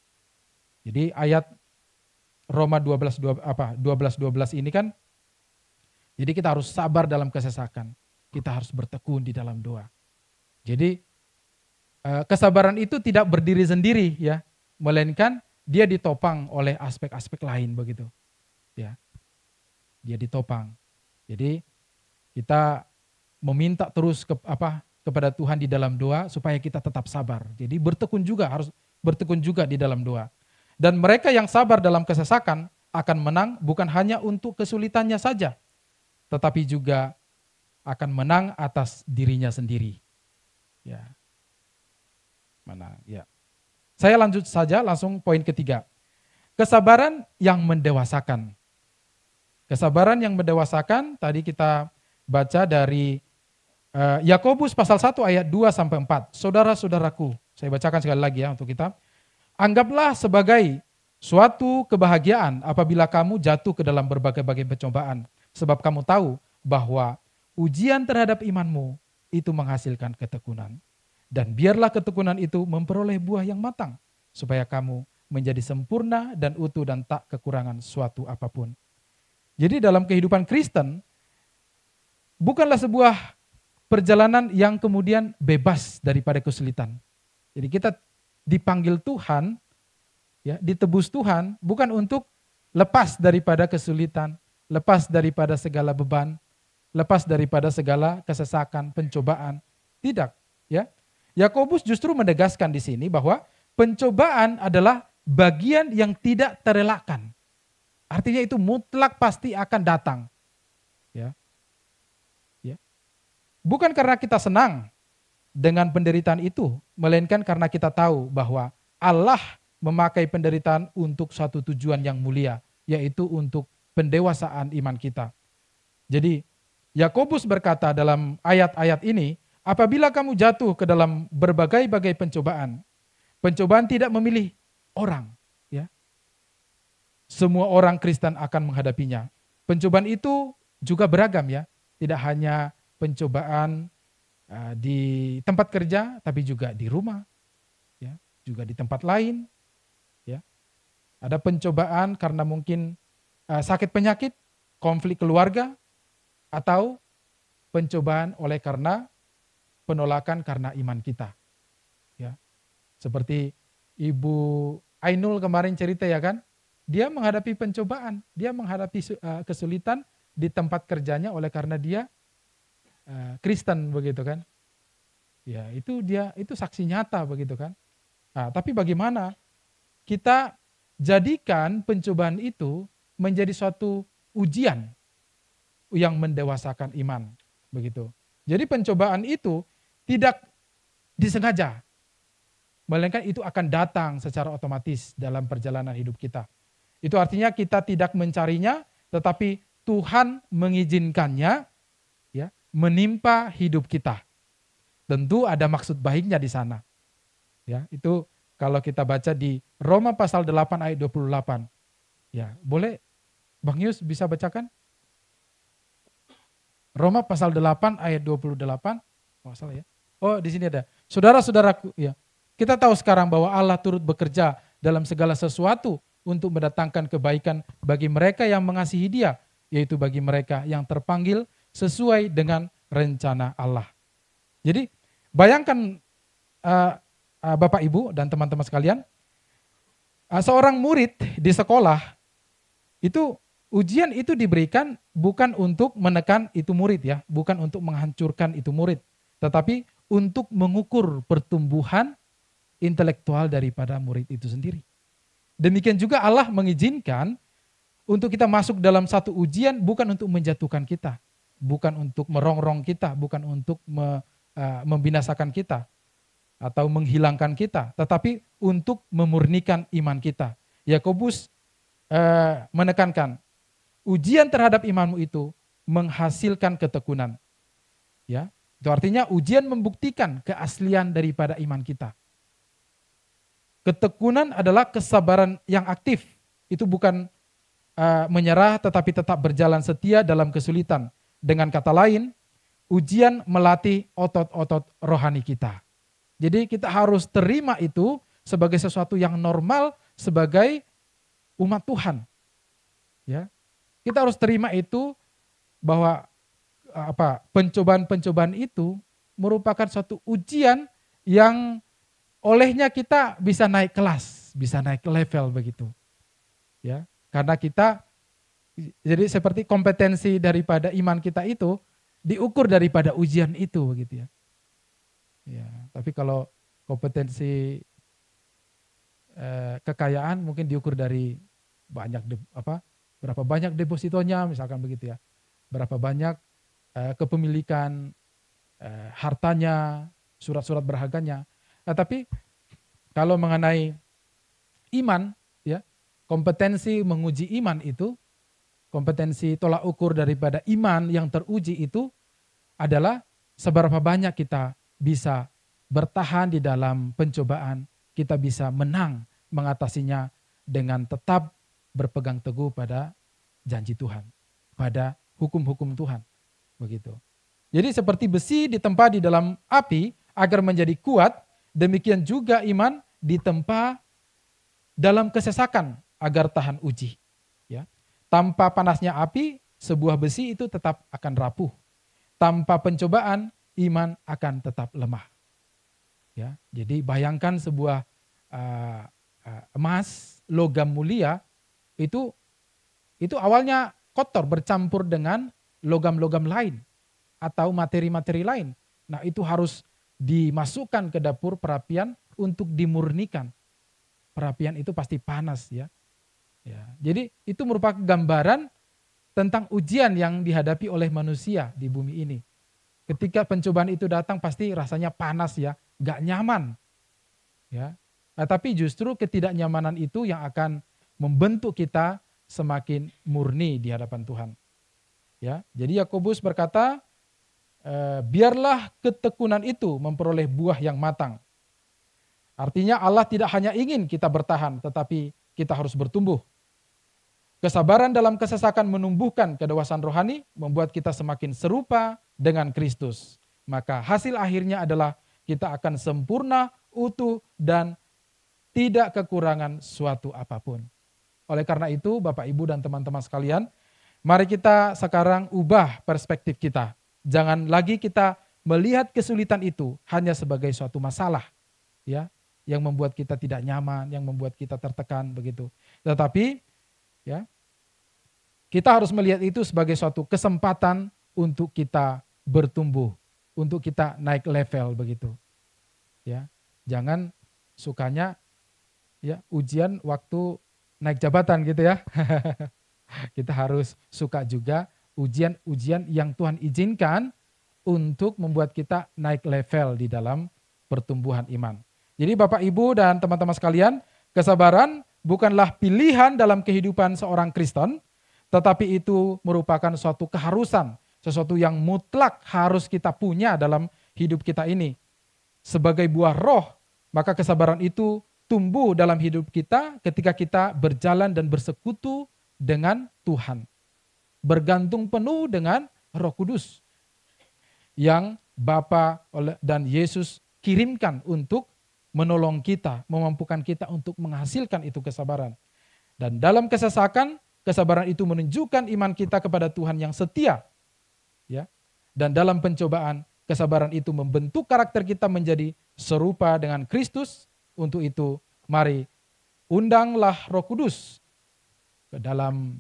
Jadi ayat Roma 12:12 ini kan, jadi kita harus sabar dalam kesesakan. Kita harus bertekun di dalam doa. Jadi kesabaran itu tidak berdiri sendiri ya, melainkan dia ditopang oleh aspek-aspek lain begitu. Ya. Dia ditopang. Jadi kita meminta terus kepada Tuhan di dalam doa supaya kita tetap sabar. Jadi harus bertekun juga di dalam doa. Dan mereka yang sabar dalam kesesakan akan menang bukan hanya untuk kesulitannya saja, tetapi juga akan menang atas dirinya sendiri. Ya. Mana? Ya. Saya lanjut saja langsung poin ketiga. Kesabaran yang mendewasakan. Kesabaran yang mendewasakan tadi kita baca dari Yakobus pasal 1 ayat 2 sampai 4. Saudara-saudaraku, saya bacakan sekali lagi ya untuk kita. Anggaplah sebagai suatu kebahagiaan apabila kamu jatuh ke dalam berbagai-bagai pencobaan, sebab kamu tahu bahwa ujian terhadap imanmu itu menghasilkan ketekunan. Dan biarlah ketekunan itu memperoleh buah yang matang, supaya kamu menjadi sempurna dan utuh dan tak kekurangan suatu apapun. Jadi dalam kehidupan Kristen, bukanlah sebuah perjalanan yang kemudian bebas daripada kesulitan. Jadi kita dipanggil Tuhan, ya, ditebus Tuhan, bukan untuk lepas daripada kesulitan, lepas daripada segala beban, lepas daripada segala kesesakan, pencobaan. Tidak, ya. Yakobus justru menegaskan di sini bahwa pencobaan adalah bagian yang tidak terelakkan. Artinya itu mutlak pasti akan datang. Ya. Ya. Bukan karena kita senang dengan penderitaan itu, melainkan karena kita tahu bahwa Allah memakai penderitaan untuk satu tujuan yang mulia, yaitu untuk pendewasaan iman kita. Jadi Yakobus berkata dalam ayat-ayat ini, apabila kamu jatuh ke dalam berbagai-bagai pencobaan, pencobaan tidak memilih orang. Ya. Semua orang Kristen akan menghadapinya. Pencobaan itu juga beragam ya. Tidak hanya pencobaan di tempat kerja, tapi juga di rumah, ya, juga di tempat lain. Ya. Ada pencobaan karena mungkin sakit penyakit, konflik keluarga, atau pencobaan oleh karena penolakan karena iman kita. Ya. Seperti Ibu Ainul kemarin cerita ya kan, dia menghadapi pencobaan, dia menghadapi kesulitan di tempat kerjanya oleh karena dia Kristen begitu kan. Ya, itu saksi nyata begitu kan. Nah, tapi bagaimana kita jadikan pencobaan itu menjadi suatu ujian yang mendewasakan iman begitu. Jadi pencobaan itu tidak disengaja, melainkan itu akan datang secara otomatis dalam perjalanan hidup kita. Itu artinya kita tidak mencarinya, tetapi Tuhan mengizinkannya ya, menimpa hidup kita. Tentu ada maksud baiknya di sana. Ya, itu kalau kita baca di Roma pasal 8 ayat 28. Ya, boleh Bang Yus bisa bacakan? Roma pasal 8 ayat 28. Oh, salah ya. Oh, di sini ada. Saudara-saudaraku, ya. Kita tahu sekarang bahwa Allah turut bekerja dalam segala sesuatu untuk mendatangkan kebaikan bagi mereka yang mengasihi Dia, yaitu bagi mereka yang terpanggil sesuai dengan rencana Allah. Jadi bayangkan Bapak Ibu dan teman-teman sekalian, seorang murid di sekolah itu ujian itu diberikan bukan untuk menekan itu murid ya, bukan untuk menghancurkan itu murid, tetapi untuk mengukur pertumbuhan intelektual daripada murid itu sendiri. Demikian juga Allah mengizinkan untuk kita masuk dalam satu ujian bukan untuk menjatuhkan kita, bukan untuk merongrong kita, bukan untuk membinasakan kita atau menghilangkan kita, tetapi untuk memurnikan iman kita. Yakobus menekankan ujian terhadap imanmu itu menghasilkan ketekunan. Ya, itu artinya ujian membuktikan keaslian daripada iman kita. Ketekunan adalah kesabaran yang aktif. Itu bukan menyerah tetapi tetap berjalan setia dalam kesulitan. Dengan kata lain, ujian melatih otot-otot rohani kita. Jadi kita harus terima itu sebagai sesuatu yang normal sebagai umat Tuhan. Ya. Kita harus terima itu bahwa pencobaan-pencobaan itu merupakan suatu ujian yang olehnya kita bisa naik kelas, bisa naik level begitu. Ya, karena kita jadi seperti kompetensi daripada iman kita itu diukur daripada ujian itu begitu ya. Ya, tapi kalau kompetensi kekayaan mungkin diukur dari berapa banyak depositonya misalkan begitu ya. Berapa banyak kepemilikan hartanya, surat-surat berharganya. Nah, tapi kalau mengenai iman, ya, kompetensi menguji iman itu, kompetensi tolak ukur daripada iman yang teruji itu adalah seberapa banyak kita bisa bertahan di dalam pencobaan, kita bisa menang mengatasinya dengan tetap berpegang teguh pada janji Tuhan, pada hukum-hukum Tuhan, begitu. Jadi seperti besi ditempa di dalam api agar menjadi kuat, demikian juga iman ditempa dalam kesesakan agar tahan uji. Ya. Tanpa panasnya api, sebuah besi itu tetap akan rapuh. Tanpa pencobaan, iman akan tetap lemah. Ya. Jadi bayangkan sebuah emas, logam mulia, itu awalnya kotor bercampur dengan logam-logam lain atau materi-materi lain. Nah itu harus dimasukkan ke dapur perapian untuk dimurnikan. Perapian itu pasti panas ya. Ya, jadi itu merupakan gambaran tentang ujian yang dihadapi oleh manusia di bumi ini. Ketika pencobaan itu datang pasti rasanya panas ya, gak nyaman. Ya. Nah, tapi justru ketidaknyamanan itu yang akan membentuk kita semakin murni di hadapan Tuhan. Ya, jadi Yakobus berkata, biarlah ketekunan itu memperoleh buah yang matang. Artinya Allah tidak hanya ingin kita bertahan, tetapi kita harus bertumbuh. Kesabaran dalam kesesakan menumbuhkan kedewasaan rohani, membuat kita semakin serupa dengan Kristus. Maka hasil akhirnya adalah kita akan sempurna, utuh, dan tidak kekurangan suatu apapun. Oleh karena itu, Bapak, Ibu, dan teman-teman sekalian, mari kita sekarang ubah perspektif kita. Jangan lagi kita melihat kesulitan itu hanya sebagai suatu masalah, ya, yang membuat kita tidak nyaman, yang membuat kita tertekan begitu. Tetapi, ya, kita harus melihat itu sebagai suatu kesempatan untuk kita bertumbuh, untuk kita naik level begitu. Ya, jangan sukanya ya ujian waktu naik jabatan gitu ya. Kita harus suka juga ujian-ujian yang Tuhan izinkan untuk membuat kita naik level di dalam pertumbuhan iman. Jadi Bapak, Ibu, dan teman-teman sekalian, kesabaran bukanlah pilihan dalam kehidupan seorang Kristen, tetapi itu merupakan suatu keharusan, sesuatu yang mutlak harus kita punya dalam hidup kita ini. Sebagai buah roh, maka kesabaran itu tumbuh dalam hidup kita ketika kita berjalan dan bersekutu dengan Tuhan. Bergantung penuh dengan Roh Kudus yang Bapa dan Yesus kirimkan untuk menolong kita, memampukan kita untuk menghasilkan itu kesabaran. Dan dalam kesesakan, kesabaran itu menunjukkan iman kita kepada Tuhan yang setia. Ya. Dan dalam pencobaan, kesabaran itu membentuk karakter kita menjadi serupa dengan Kristus. Untuk itu, mari undanglah Roh Kudus ke dalam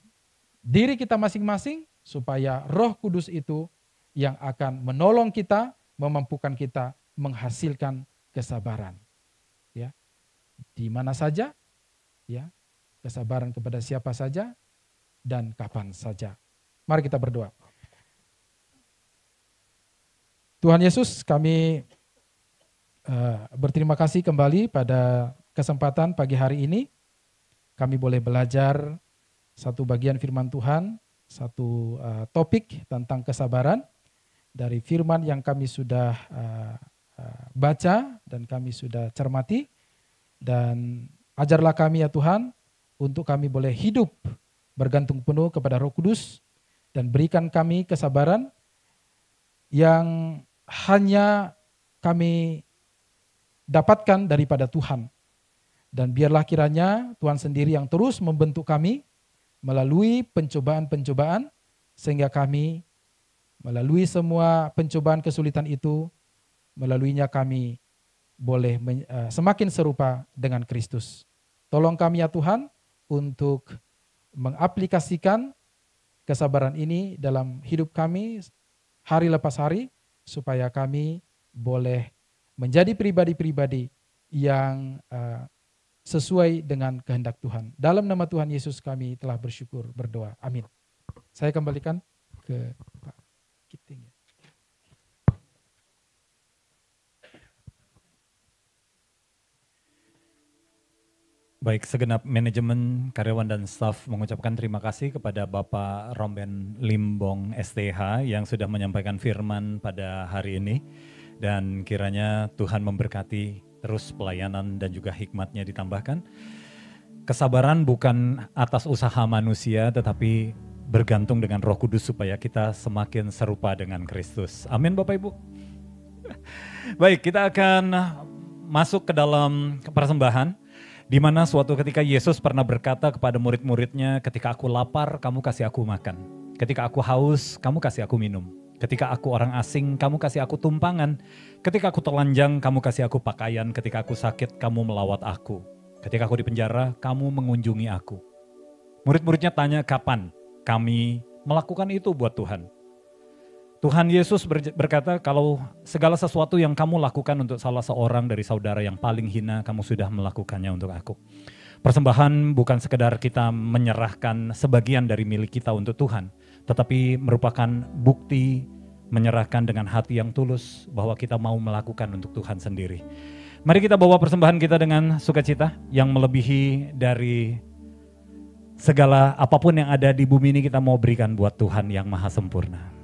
diri kita masing-masing, supaya Roh Kudus itu yang akan menolong kita, memampukan kita menghasilkan kesabaran. Ya. Di mana saja, ya, kesabaran kepada siapa saja, dan kapan saja. Mari kita berdoa. Tuhan Yesus, kami berterima kasih kembali pada kesempatan pagi hari ini. Kami boleh belajar satu bagian firman Tuhan, satu topik tentang kesabaran dari firman yang kami sudah baca dan kami sudah cermati. Dan ajarlah kami ya Tuhan, untuk kami boleh hidup bergantung penuh kepada Roh Kudus, dan berikan kami kesabaran yang hanya kami dapatkan daripada Tuhan. Dan biarlah kiranya Tuhan sendiri yang terus membentuk kami melalui pencobaan-pencobaan, sehingga kami melalui semua pencobaan kesulitan itu, melaluinya kami boleh semakin serupa dengan Kristus. Tolong kami ya Tuhan untuk mengaplikasikan kesabaran ini dalam hidup kami hari lepas hari, supaya kami boleh menjadi pribadi-pribadi yang sesuai dengan kehendak Tuhan. Dalam nama Tuhan Yesus kami telah bersyukur, berdoa. Amin. Saya kembalikan ke Pak Kiting. Baik, segenap manajemen, karyawan, dan staf mengucapkan terima kasih kepada Bapak Romben Limbong STH yang sudah menyampaikan firman pada hari ini. Dan kiranya Tuhan memberkati terus pelayanan dan juga hikmatnya ditambahkan. Kesabaran bukan atas usaha manusia, tetapi bergantung dengan Roh Kudus supaya kita semakin serupa dengan Kristus. Amin Bapak Ibu. Baik, kita akan masuk ke dalam persembahan. Di mana suatu ketika Yesus pernah berkata kepada murid-muridnya, ketika aku lapar, kamu kasih aku makan. Ketika aku haus, kamu kasih aku minum. Ketika aku orang asing, kamu kasih aku tumpangan. Ketika aku telanjang, kamu kasih aku pakaian. Ketika aku sakit, kamu melawat aku. Ketika aku di penjara, kamu mengunjungi aku. Murid-muridnya tanya, kapan kami melakukan itu buat Tuhan? Tuhan Yesus berkata, kalau segala sesuatu yang kamu lakukan untuk salah seorang dari saudara yang paling hina, kamu sudah melakukannya untuk aku. Persembahan bukan sekedar kita menyerahkan sebagian dari milik kita untuk Tuhan, tetapi merupakan bukti menyerahkan dengan hati yang tulus bahwa kita mau melakukan untuk Tuhan sendiri. Mari kita bawa persembahan kita dengan sukacita yang melebihi dari segala apapun yang ada di bumi ini, kita mau berikan buat Tuhan yang maha sempurna.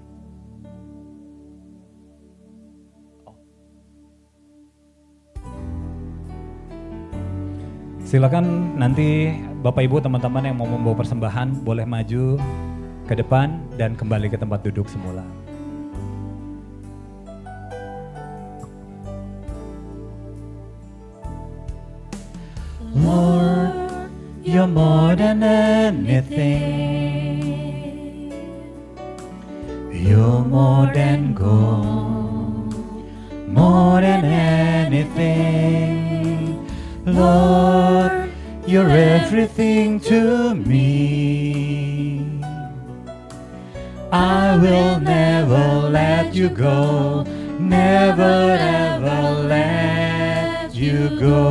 Silakan nanti Bapak Ibu teman-teman yang mau membawa persembahan boleh maju ke depan dan kembali ke tempat duduk semula. Lord, you're more than anything. You're more than gold, more than anything. Lord, you're everything to me. I will never let you go, never ever let you go.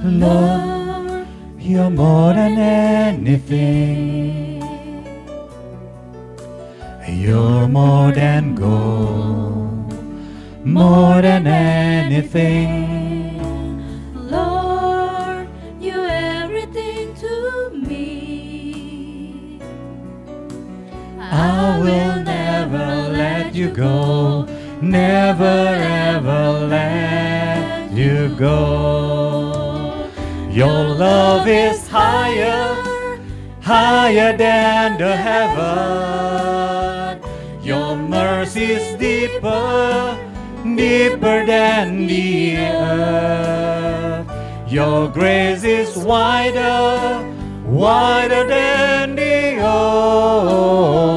Lord, you're more than anything. You're more than gold, more than anything. Lord, you're everything to me. I will never let you go, never ever let you go. Your love is higher, higher than the heaven. Your mercy is deeper, deeper than the earth. Your grace is wider, wider than the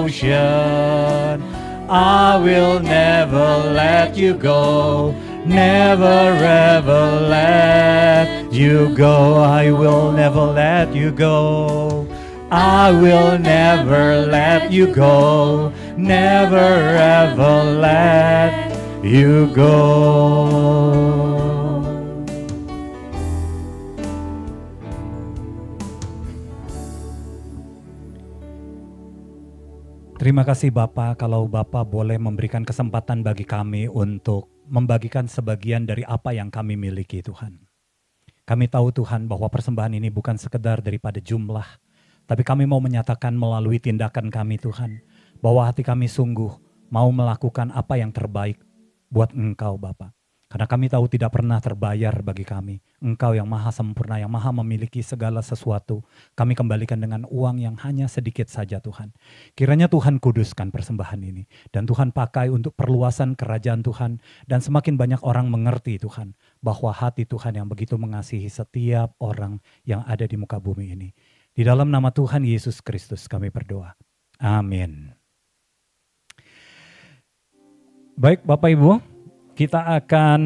ocean. I will never let you go, never ever let you go. I will never let you go. I will never let you go, never ever let you go. Terima kasih Bapak, kalau Bapak boleh memberikan kesempatan bagi kami untuk membagikan sebagian dari apa yang kami miliki Tuhan. Kami tahu Tuhan bahwa persembahan ini bukan sekedar daripada jumlah, tapi kami mau menyatakan melalui tindakan kami Tuhan, bahwa hati kami sungguh mau melakukan apa yang terbaik buat Engkau Bapa. Karena kami tahu tidak pernah terbayar bagi kami. Engkau yang maha sempurna, yang maha memiliki segala sesuatu. Kami kembalikan dengan uang yang hanya sedikit saja Tuhan. Kiranya Tuhan kuduskan persembahan ini. Dan Tuhan pakai untuk perluasan kerajaan Tuhan. Dan semakin banyak orang mengerti Tuhan. Bahwa hati Tuhan yang begitu mengasihi setiap orang yang ada di muka bumi ini. Di dalam nama Tuhan Yesus Kristus kami berdoa. Amin. Baik Bapak Ibu. Kita akan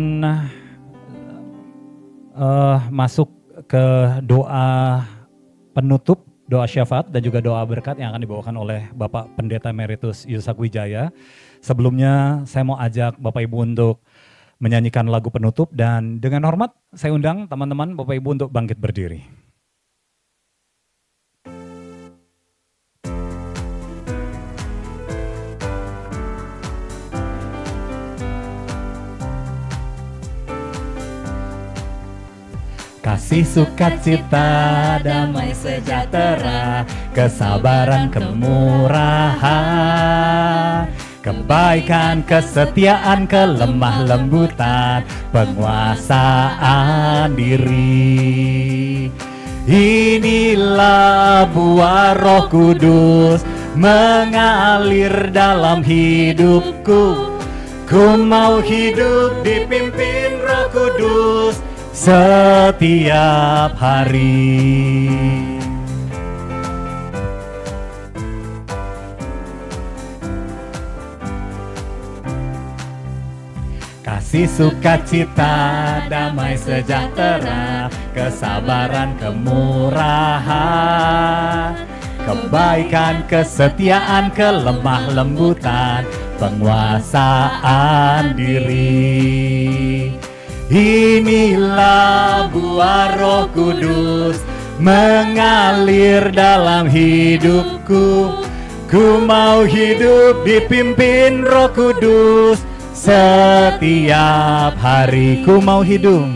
masuk ke doa penutup, doa syafaat dan juga doa berkat yang akan dibawakan oleh Bapak Pendeta Emeritus Yusak Wijaya. Sebelumnya saya mau ajak Bapak Ibu untuk menyanyikan lagu penutup dan dengan hormat saya undang teman-teman Bapak Ibu untuk bangkit berdiri. Kasih sukacita, damai sejahtera, kesabaran, kemurahan, kebaikan, kesetiaan, kelemah lembutan, penguasaan diri. Inilah buah Roh Kudus mengalir dalam hidupku. Ku mau hidup dipimpin Roh Kudus setiap hari. Kasih sukacita, damai sejahtera, kesabaran, kemurahan, kebaikan, kesetiaan, kelemah lembutan, penguasaan diri. Inilah buah Roh Kudus mengalir dalam hidupku. Ku mau hidup dipimpin Roh Kudus setiap hari. Ku mau hidup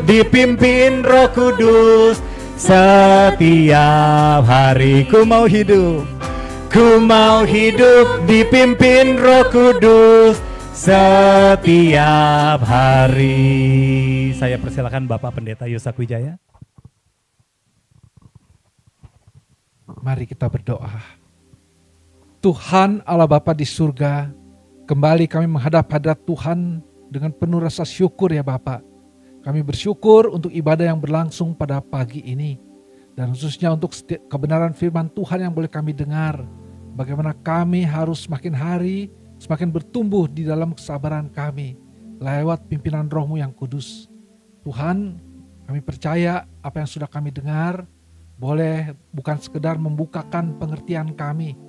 dipimpin Roh Kudus setiap hari. Ku mau hidup Ku mau hidup dipimpin Roh Kudus setiap hari. Saya persilakan Bapak Pendeta Yusak Wijaya. Mari kita berdoa. Tuhan Allah Bapa di surga, kembali kami menghadap hadirat Tuhan dengan penuh rasa syukur ya Bapa. Kami bersyukur untuk ibadah yang berlangsung pada pagi ini. Dan khususnya untuk kebenaran firman Tuhan yang boleh kami dengar. Bagaimana kami harus semakin hari, semakin bertumbuh di dalam kesabaran kami. Lewat pimpinan Roh-Mu yang kudus. Tuhan, kami percaya apa yang sudah kami dengar, boleh bukan sekedar membukakan pengertian kami,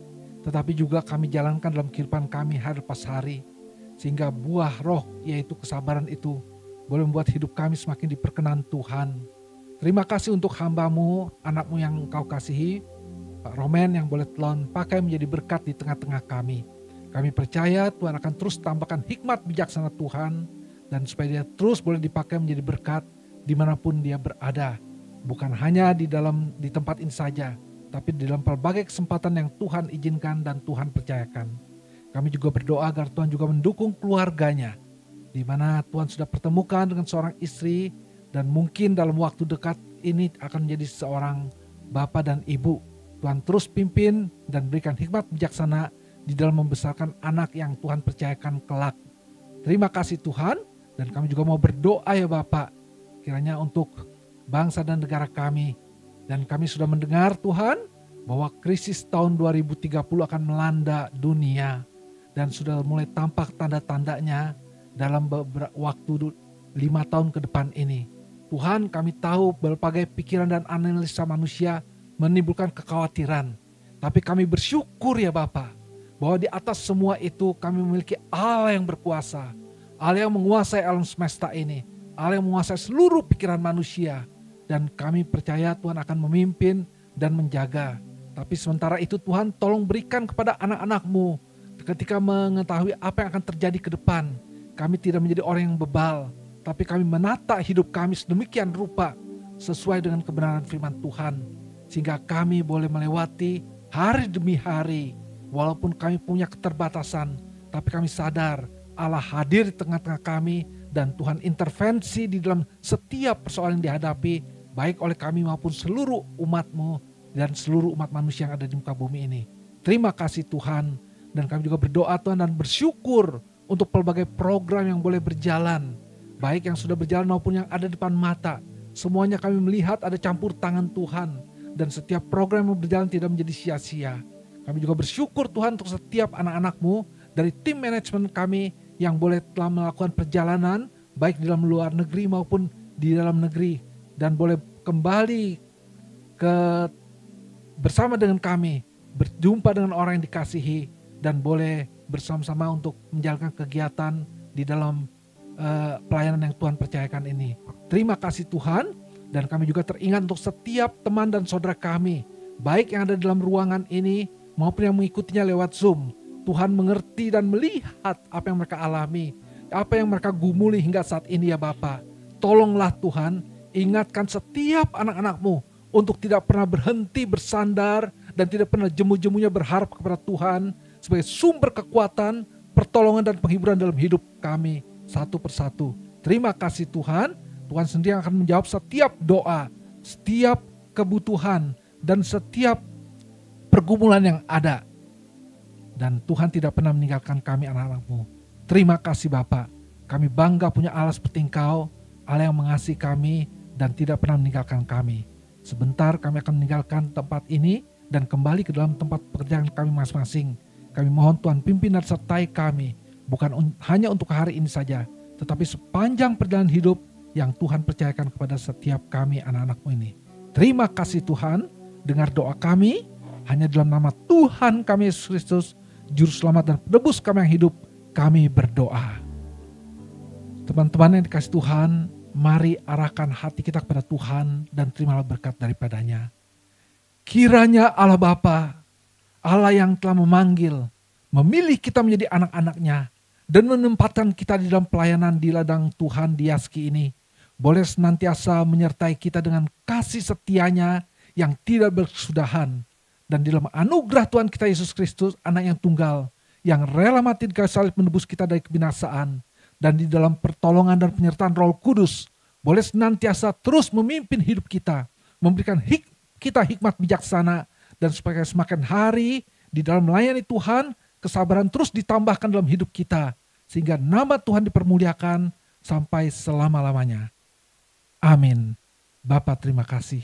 tetapi juga kami jalankan dalam kehidupan kami hari lepas hari. Sehingga buah roh, yaitu kesabaran itu, boleh membuat hidup kami semakin diperkenan Tuhan. Terima kasih untuk hamba-Mu, anak-Mu yang Engkau kasihi, Pak Romen yang boleh Tuhan pakai menjadi berkat di tengah-tengah kami. Kami percaya Tuhan akan terus tambahkan hikmat bijaksana Tuhan, dan supaya dia terus boleh dipakai menjadi berkat dimanapun dia berada. Bukan hanya di tempat ini saja, tapi di dalam berbagai kesempatan yang Tuhan izinkan dan Tuhan percayakan. Kami juga berdoa agar Tuhan juga mendukung keluarganya, di mana Tuhan sudah pertemukan dengan seorang istri, dan mungkin dalam waktu dekat ini akan menjadi seorang bapa dan ibu. Tuhan terus pimpin dan berikan hikmat bijaksana di dalam membesarkan anak yang Tuhan percayakan kelak. Terima kasih Tuhan, dan kami juga mau berdoa ya Bapak, kiranya untuk bangsa dan negara kami. Dan kami sudah mendengar Tuhan, bahwa krisis tahun 2030 akan melanda dunia. Dan sudah mulai tampak tanda-tandanya dalam beberapa waktu 5 tahun ke depan ini. Tuhan, kami tahu berbagai pikiran dan analisa manusia menimbulkan kekhawatiran. Tapi kami bersyukur ya Bapa, bahwa di atas semua itu kami memiliki Allah yang berkuasa. Allah yang menguasai alam semesta ini. Allah yang menguasai seluruh pikiran manusia. Dan kami percaya Tuhan akan memimpin dan menjaga. Tapi sementara itu Tuhan, tolong berikan kepada anak-anak-Mu ketika mengetahui apa yang akan terjadi ke depan. Kami tidak menjadi orang yang bebal, tapi kami menata hidup kami sedemikian rupa sesuai dengan kebenaran firman Tuhan. Sehingga kami boleh melewati hari demi hari. Walaupun kami punya keterbatasan, tapi kami sadar Allah hadir di tengah-tengah kami. Dan Tuhan intervensi di dalam setiap persoalan yang dihadapi, baik oleh kami maupun seluruh umat-Mu dan seluruh umat manusia yang ada di muka bumi ini. Terima kasih Tuhan. Dan kami juga berdoa Tuhan dan bersyukur untuk pelbagai program yang boleh berjalan. Baik yang sudah berjalan maupun yang ada di depan mata. Semuanya kami melihat ada campur tangan Tuhan. Dan setiap program yang berjalan tidak menjadi sia-sia. Kami juga bersyukur Tuhan untuk setiap anak-anak-Mu dari tim manajemen kami yang boleh telah melakukan perjalanan baik di dalam luar negeri maupun di dalam negeri. Dan boleh kembali bersama dengan kami, berjumpa dengan orang yang dikasihi, dan boleh bersama-sama untuk menjalankan kegiatan di dalam pelayanan yang Tuhan percayakan ini. Terima kasih Tuhan. Dan kami juga teringat untuk setiap teman dan saudara kami, baik yang ada dalam ruangan ini maupun yang mengikutinya lewat Zoom. Tuhan mengerti dan melihat apa yang mereka alami, apa yang mereka gumuli hingga saat ini ya Bapa. Tolonglah Tuhan, ingatkan setiap anak-anak-Mu untuk tidak pernah berhenti bersandar dan tidak pernah jemu-jemunya berharap kepada Tuhan sebagai sumber kekuatan, pertolongan dan penghiburan dalam hidup kami satu persatu. Terima kasih Tuhan. Tuhan sendiri akan menjawab setiap doa, setiap kebutuhan, dan setiap pergumulan yang ada. Dan Tuhan tidak pernah meninggalkan kami anak-anak-Mu. Terima kasih Bapa. Kami bangga punya Allah seperti Engkau, Allah yang mengasihi kami dan tidak pernah meninggalkan kami. Sebentar kami akan meninggalkan tempat ini dan kembali ke dalam tempat pekerjaan kami masing-masing. Kami mohon Tuhan pimpin dan sertai kami, bukan hanya untuk hari ini saja, tetapi sepanjang perjalanan hidup yang Tuhan percayakan kepada setiap kami anak-anak-Mu ini. Terima kasih Tuhan, dengar doa kami, hanya dalam nama Tuhan kami Yesus Kristus, Juru Selamat dan Penebus kami yang hidup, kami berdoa. Teman-teman yang dikasih Tuhan, mari arahkan hati kita kepada Tuhan dan terimalah berkat daripadanya. Kiranya Allah Bapa, Allah yang telah memanggil, memilih kita menjadi anak-anaknya, dan menempatkan kita di dalam pelayanan di ladang Tuhan di Yaski ini, boleh senantiasa menyertai kita dengan kasih setianya yang tidak berkesudahan, dan di dalam anugerah Tuhan kita Yesus Kristus, anak yang tunggal, yang rela mati di kayu salib menebus kita dari kebinasaan, dan di dalam pertolongan dan penyertaan Roh Kudus, boleh senantiasa terus memimpin hidup kita, memberikan kita hikmat bijaksana, dan supaya semakin hari di dalam melayani Tuhan, kesabaran terus ditambahkan dalam hidup kita, sehingga nama Tuhan dipermuliakan sampai selama-lamanya. Amin. Bapa, terima kasih.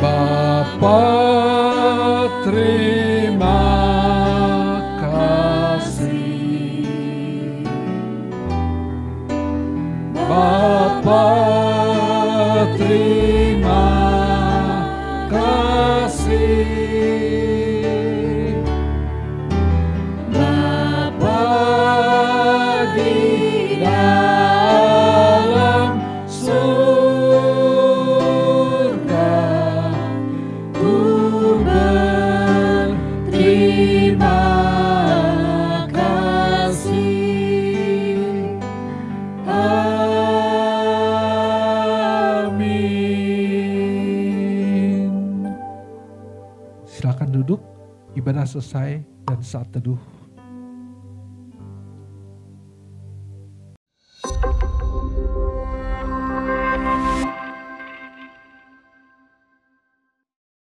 Bapa, terima kasih. Bapa, terima kasih. Bapa di dalam surga, ku berterima kasih. Amin. Silakan duduk, ibadah selesai dan saat teduh